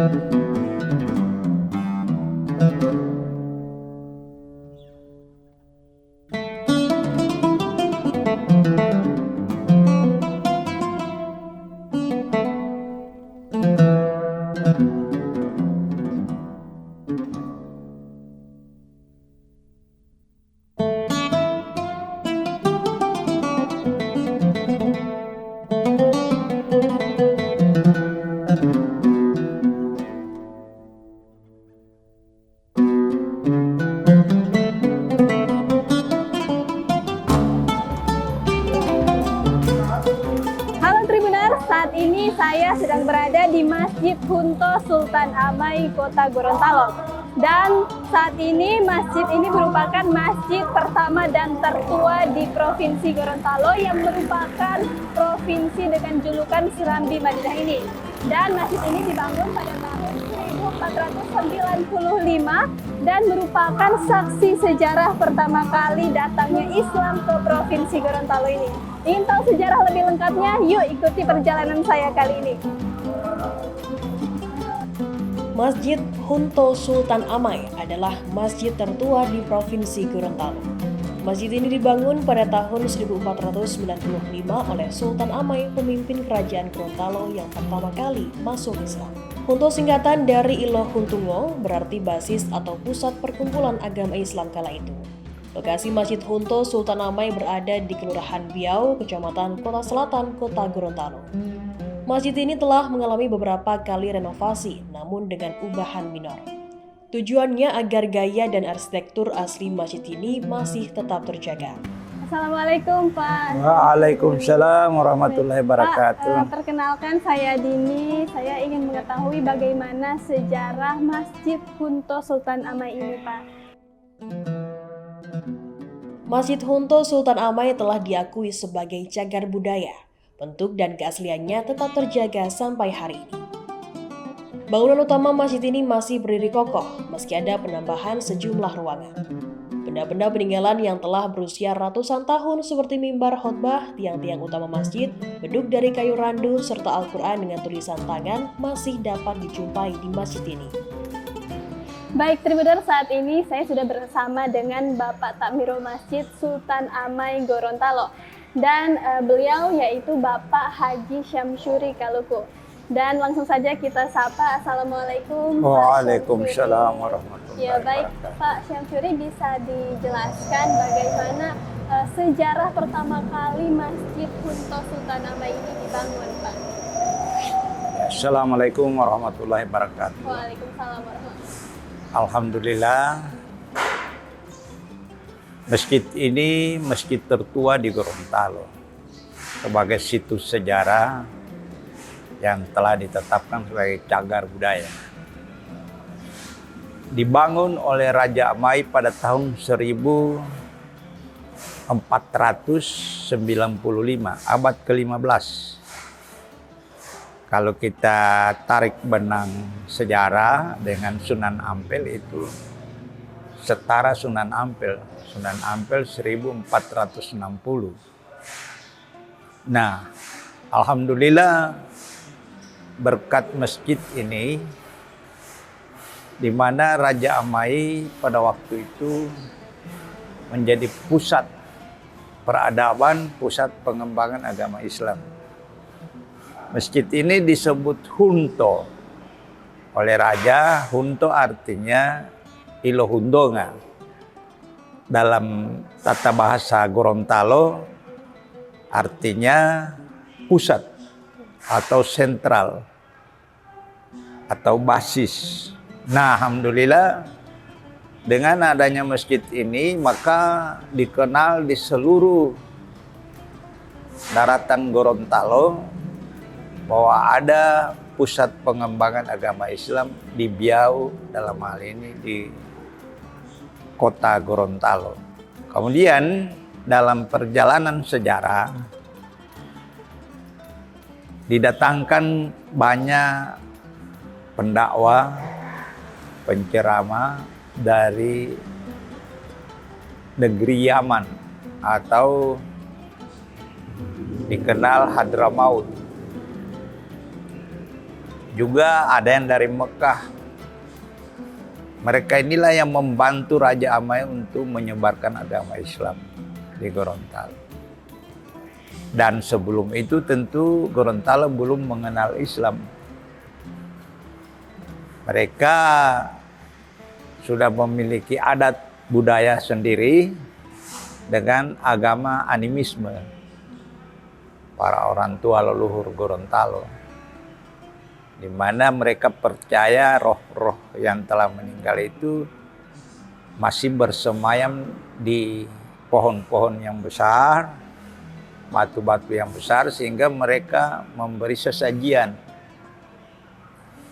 Halo Tribuners, saat ini saya sedang berada di Masjid Hunto Sultan Amai, Kota Gorontalo. Dan saat ini masjid ini merupakan masjid pertama dan tertua di Provinsi Gorontalo yang merupakan provinsi dengan julukan Serambi Madinah ini. Dan masjid ini dibangun pada tahun 1495 dan merupakan saksi sejarah pertama kali datangnya Islam ke Provinsi Gorontalo ini. Ingin tahu sejarah lebih lengkapnya? Yuk ikuti perjalanan saya kali ini. Masjid Hunto Sultan Amai adalah masjid tertua di Provinsi Gorontalo. Masjid ini dibangun pada tahun 1495 oleh Sultan Amai, pemimpin kerajaan Gorontalo yang pertama kali masuk Islam. Hunto singkatan dari Ilo Huntungo, berarti basis atau pusat perkumpulan agama Islam kala itu. Lokasi Masjid Hunto Sultan Amai berada di Kelurahan Biau, Kecamatan Kota Selatan, Kota Gorontalo. Masjid ini telah mengalami beberapa kali renovasi, namun dengan ubahan minor. Tujuannya agar gaya dan arsitektur asli masjid ini masih tetap terjaga. Assalamualaikum Pak. Waalaikumsalam warahmatullahi wabarakatuh. Pak, perkenalkan saya Dini. Saya ingin mengetahui bagaimana sejarah Masjid Hunto Sultan Amai ini, Pak. Masjid Hunto Sultan Amai telah diakui sebagai cagar budaya. Bentuk dan keasliannya tetap terjaga sampai hari ini. Bangunan utama masjid ini masih berdiri kokoh, meski ada penambahan sejumlah ruangan. Benda-benda peninggalan yang telah berusia ratusan tahun seperti mimbar khotbah, tiang-tiang utama masjid, beduk dari kayu randu, serta Al-Quran dengan tulisan tangan masih dapat dijumpai di masjid ini. Baik Tribuners, saat ini saya sudah bersama dengan Bapak Takmirul Masjid Sultan Amai Gorontalo. Dan beliau yaitu Bapak Haji Syamsuri Kaluku. Dan langsung saja kita sapa. Assalamualaikum. Waalaikumsalam warahmatullahi Ya baik, wabarakatuh. Pak Syamsuri, bisa dijelaskan bagaimana sejarah pertama kali Masjid Hunto Sultan Amai ini dibangun, Pak? Assalamualaikum warahmatullahi wabarakatuh. Waalaikumsalam warahmatullahi wabarakatuh. Alhamdulillah, masjid ini masjid tertua di Gorontalo sebagai situs sejarah yang telah ditetapkan sebagai cagar budaya. Dibangun oleh Raja Amai pada tahun 1495, abad ke-15. Kalau kita tarik benang sejarah dengan Sunan Ampel itu setara Sunan Ampel. Sunan Ampel 1460. Nah, alhamdulillah berkat masjid ini di mana Raja Amai pada waktu itu menjadi pusat peradaban, pusat pengembangan agama Islam. Masjid ini disebut Hunto oleh Raja. Hunto artinya Ilo Hundonga. Dalam tata bahasa Gorontalo artinya pusat atau sentral atau basis. Nah, alhamdulillah dengan adanya masjid ini maka dikenal di seluruh daratan Gorontalo bahwa ada pusat pengembangan agama Islam di Biau, dalam hal ini di Kota Gorontalo. Kemudian dalam perjalanan sejarah didatangkan banyak pendakwah, penceramah dari negeri Yaman atau dikenal Hadramaut. juga ada yang dari Mekah. Mereka inilah yang membantu Raja Amai untuk menyebarkan agama Islam di Gorontalo. Dan sebelum itu tentu Gorontalo belum mengenal Islam. Mereka sudah memiliki adat budaya sendiri dengan agama animisme. Para orang tua leluhur Gorontalo, di mana mereka percaya roh-roh yang telah meninggal itu masih bersemayam di pohon-pohon yang besar, batu-batu yang besar, sehingga mereka memberi sesajian.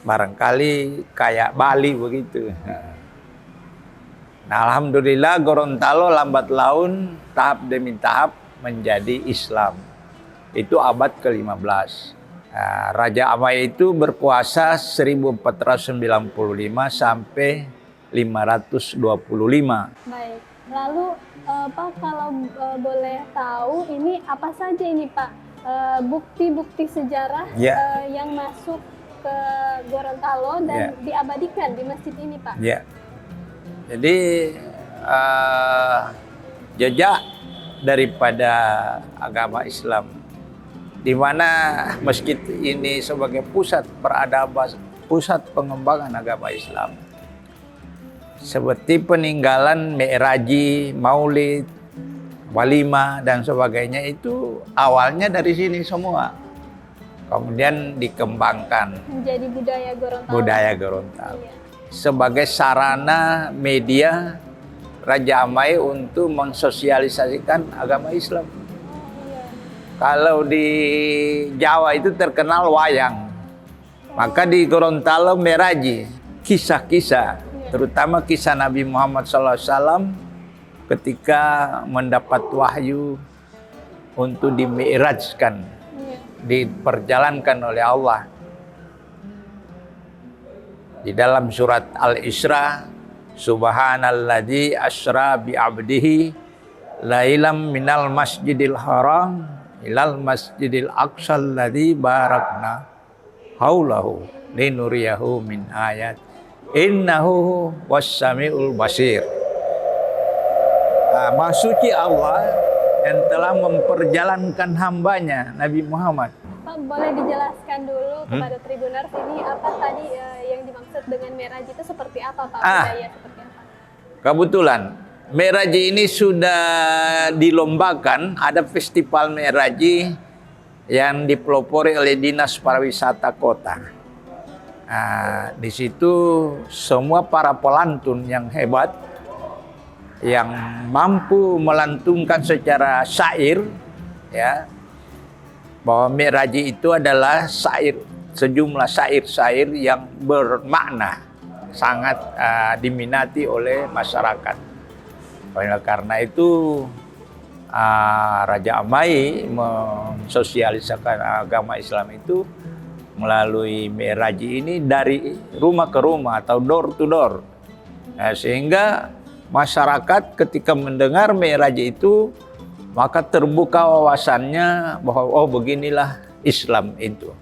Barangkali kayak Bali begitu. Nah, alhamdulillah Gorontalo lambat laun tahap demi tahap menjadi Islam. Itu abad ke-15. Nah, Raja Amai itu berkuasa 1495 sampai 525. Baik. Lalu Pak, kalau boleh tahu ini apa saja ini Pak bukti-bukti sejarah yang masuk ke Gorontalo dan diabadikan di masjid ini Pak? Ya. Jadi jejak daripada agama Islam, di mana masjid ini sebagai pusat peradaban, pusat pengembangan agama Islam. Seperti peninggalan Mi'raji, Maulid, Walimah dan sebagainya itu awalnya dari sini semua. Kemudian dikembangkan menjadi budaya Gorontalo. Budaya Gorontalo. Iya. Sebagai sarana media Raja Amai untuk mensosialisasikan agama Islam. Kalau di Jawa itu terkenal wayang, maka di Gorontalo Mi'raji, kisah-kisah, terutama kisah Nabi Muhammad SAW ketika mendapat wahyu untuk dimi'rajkan, diperjalankan oleh Allah. Di dalam surat Al-Isra, Subhanalladzi asra bi 'abdihi lailam minal masjidil haram ilal masjidil aqsal ladzi barakna haulahu linuriyahu min ayat innahu was-sami'ul basir. Maha suci Allah yang telah memperjalankan hambanya Nabi Muhammad. Pak, boleh dijelaskan dulu kepada Tribuners ini apa tadi yang dimaksud dengan Mi'raj itu seperti apa Pak? Budaya seperti apa? Kebetulan Mi'raji ini sudah dilombakan, ada festival Mi'raji yang dipelopori oleh Dinas Pariwisata Kota. Nah, di situ semua para pelantun yang hebat, yang mampu melantunkan secara syair, ya, bahwa Mi'raji itu adalah syair, sejumlah syair-syair yang bermakna, sangat diminati oleh masyarakat. Oleh karena itu Raja Amai mensosialisasikan agama Islam itu melalui Mi'raji ini dari rumah ke rumah atau door to door. Nah, sehingga masyarakat ketika mendengar Mi'raji itu maka terbuka wawasannya bahwa oh beginilah Islam itu.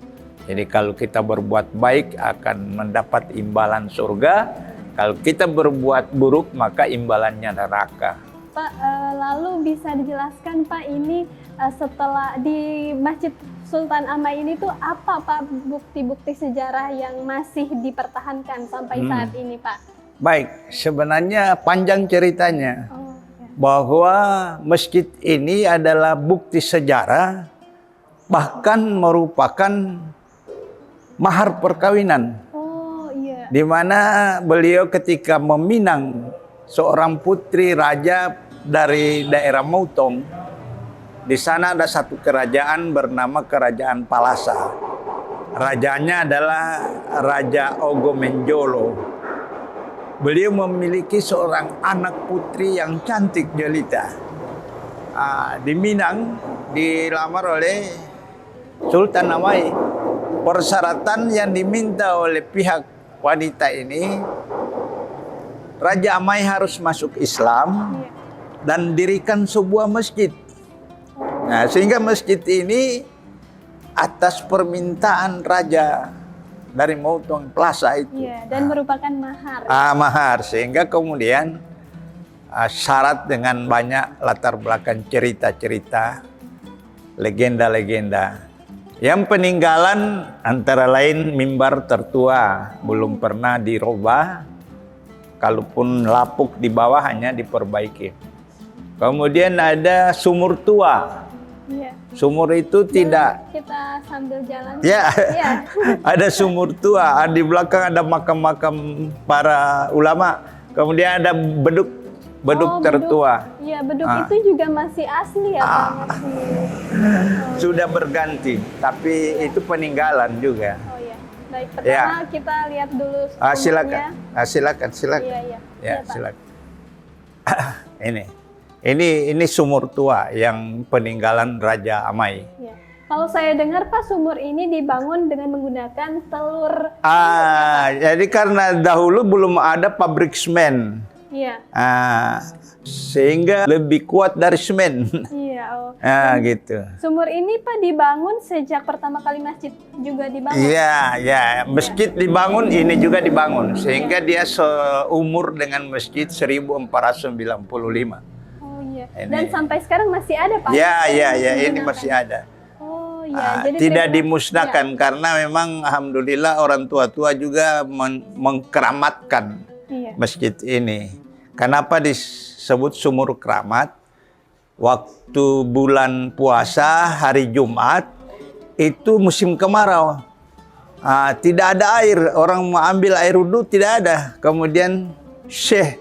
Jadi kalau kita berbuat baik akan mendapat imbalan surga, kalau kita berbuat buruk maka imbalannya neraka. Pak, lalu bisa dijelaskan Pak ini setelah di Masjid Sultan Amai ini tuh apa Pak bukti-bukti sejarah yang masih dipertahankan sampai saat ini Pak? Baik, sebenarnya panjang ceritanya. Bahwa masjid ini adalah bukti sejarah, bahkan merupakan mahar perkawinan. Di mana beliau ketika meminang seorang putri raja dari daerah Moutong, di sana ada satu kerajaan bernama Kerajaan Palasa. Rajanya adalah Raja Ogomenjolo. Beliau memiliki seorang anak putri yang cantik jelita. Di Minang dilamar oleh Sultan Amai. Persyaratan yang diminta oleh pihak wanita ini, Raja Amai harus masuk Islam dan dirikan sebuah masjid. Nah, sehingga masjid ini atas permintaan raja dari Moutong Plaza itu. Iya, dan merupakan mahar. Mahar, sehingga kemudian syarat dengan banyak latar belakang cerita-cerita, legenda-legenda. Yang peninggalan antara lain mimbar tertua, belum pernah dirubah. Kalaupun lapuk di bawah hanya diperbaiki. Kemudian ada sumur tua. Iya. Sumur itu tidak. Kita sambil jalan. Ya, Iya. ada sumur tua. Di belakang ada makam-makam para ulama. Kemudian ada beduk tertua. Iya, beduk itu juga masih asli ya, Pak? Sudah berganti, tapi itu peninggalan juga. Oh iya. Baik, pertama kita lihat dulu sumurnya. Silakan. Iya. Ya, Iya, Pak. silakan. Ini sumur tua yang peninggalan Raja Amai. Iya. Kalau saya dengar Pak, sumur ini dibangun dengan menggunakan telur. Jadi karena dahulu belum ada pabrik semen. Iya. Sehingga lebih kuat dari semen. Iya, gitu. Sumur ini Pak dibangun sejak pertama kali masjid juga dibangun. Iya. Masjid dibangun, ini juga dibangun. Sehingga dia seumur dengan masjid 1495. Oh iya. Ini. Dan sampai sekarang masih ada Pak? Iya, ini masih ada. Oh iya. Jadi Tidak saya- dimusnahkan karena memang alhamdulillah orang tua-tua juga mengkeramatkan masjid ini. Kenapa disebut sumur keramat? Waktu bulan puasa hari Jumat itu musim kemarau. Tidak ada air, orang mau ambil air wudhu tidak ada. Kemudian Syekh,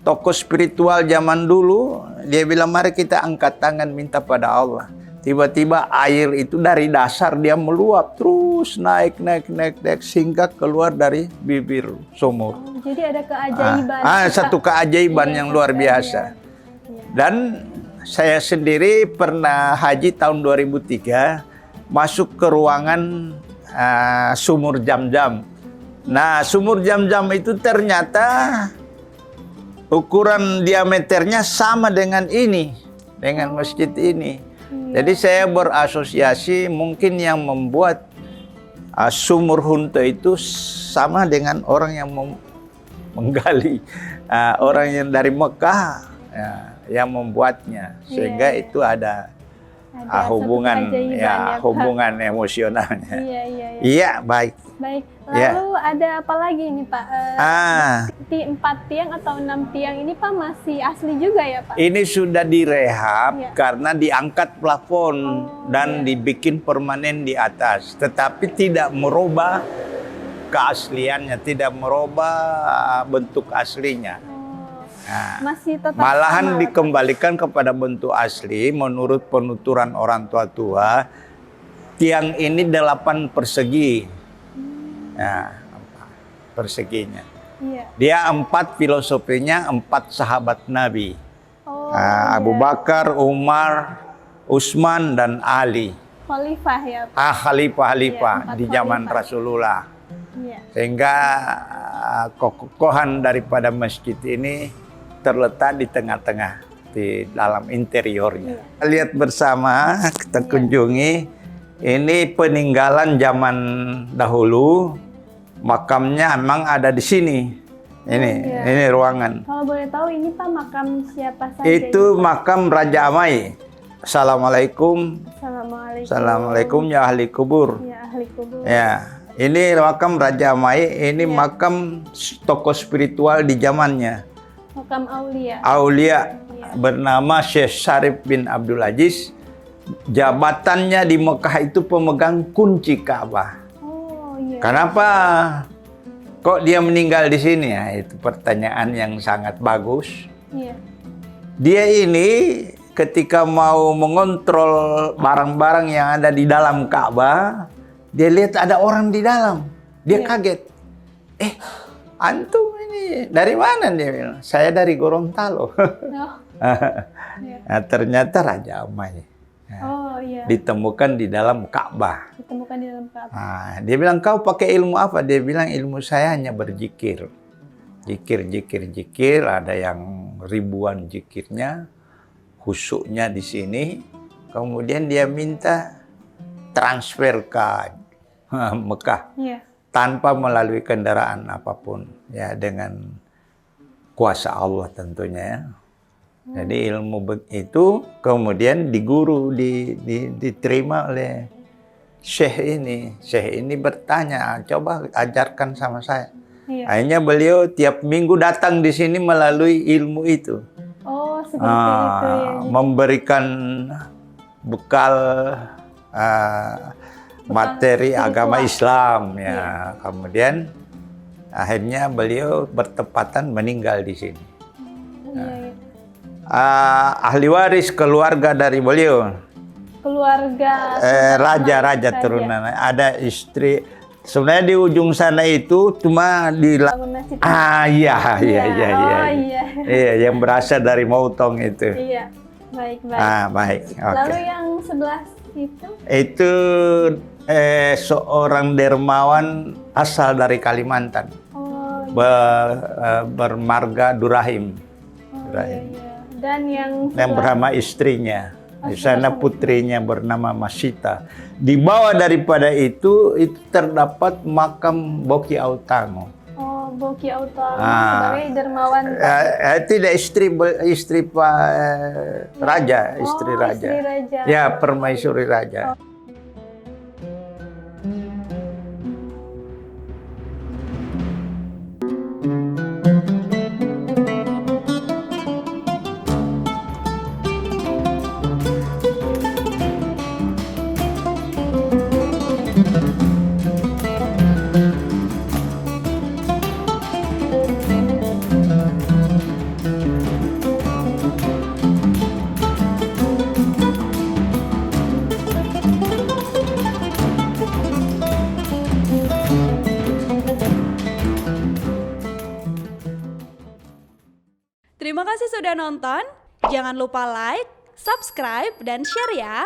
tokoh spiritual zaman dulu, dia bilang mari kita angkat tangan minta pada Allah. Tiba-tiba air itu dari dasar dia meluap terus naik sehingga keluar dari bibir sumur. Oh, jadi ada keajaiban. Satu keajaiban yang luar biasa. Dan saya sendiri pernah haji tahun 2003 masuk ke ruangan sumur Jam-Jam. Nah, sumur Jam-Jam itu ternyata ukuran diameternya sama dengan ini, dengan masjid ini. Jadi saya berasosiasi mungkin yang membuat sumur Hunto itu sama dengan orang yang menggali, orang yang dari Mekah yang membuatnya, sehingga itu ada hubungan hubungan emosionalnya. Iya, baik. Baik. Lalu ada apa lagi ini Pak? 4 tiang atau 6 tiang ini Pak masih asli juga ya Pak? Ini sudah direhab karena diangkat plafon dan dibikin permanen di atas, tetapi tidak merubah keasliannya, tidak merubah bentuk aslinya. Masih tetap malahan sama, dikembalikan kepada bentuk asli menurut penuturan orang tua. Tiang ini 8 persegi. Perseginya. Iya. Dia 4 filosofinya 4 sahabat Nabi. Abu Bakar, Umar, Utsman dan Ali. Khalifah ya Pak? Khalifah Iya, di zaman khalifah. Rasulullah. Iya. Sehingga kokohan daripada masjid ini terletak di tengah-tengah, di dalam interiornya. Lihat bersama, kita kunjungi. Ini peninggalan zaman dahulu. Makamnya memang ada di sini. Ini ruangan. Kalau boleh tahu ini Pak makam siapa saja? Itu makam Raja Amai. Assalamualaikum. Assalamualaikum ya ahli kubur. Ya ahli kubur. Ya, ini makam Raja Amai. Ini makam tokoh spiritual di zamannya. Makam aulia. Aulia bernama Syekh Syarif bin Abdul Aziz. Jabatannya di Mekah itu pemegang kunci Ka'bah. Kenapa kok dia meninggal di sini? Ya, itu pertanyaan yang sangat bagus. Dia ini ketika mau mengontrol barang-barang yang ada di dalam Ka'bah, dia lihat ada orang di dalam. Dia kaget. Antum ini dari mana? Dia bilang, saya dari Gorontalo. Nah, ternyata Raja Amai. Ditemukan di dalam Ka'bah. Dia bilang, kau pakai ilmu apa? Dia bilang, ilmu saya hanya berzikir. Zikir. Ada yang ribuan zikirnya, khusyuknya di sini. Kemudian dia minta transfer ke Mekah Iya. tanpa melalui kendaraan apapun, ya dengan kuasa Allah tentunya ya. Jadi ilmu itu kemudian diguru, diterima oleh Syekh ini. Syekh ini bertanya, coba ajarkan sama saya. Iya. Akhirnya beliau tiap minggu datang di sini melalui ilmu itu. Oh, seperti itu ya. Memberikan bekal materi agama Islam ya. Iya. Kemudian akhirnya beliau bertepatan meninggal di sini. Iya, iya. Ahli waris keluarga dari beliau, Keluarga raja turunan, ada istri. Sebenarnya di ujung sana itu cuma bangun masjid. iya. Oh, iya. Iya, yang berasal dari Mautong itu. Iya. Baik. Baik. Oke. Lalu yang sebelah itu? Itu seorang dermawan asal dari Kalimantan. Oh, Bermarga Durahim. iya. Dan yang bernama istrinya. Di sana putrinya bernama Masita. Di bawah daripada itu terdapat makam Boki Autamo. Oh, Boki Autamo sebagai dermawan. Tidak istri Pak Raja, istri Raja. Istri Raja. Ya, permaisuri Raja. Terima kasih sudah nonton. Jangan lupa like, subscribe, dan share ya.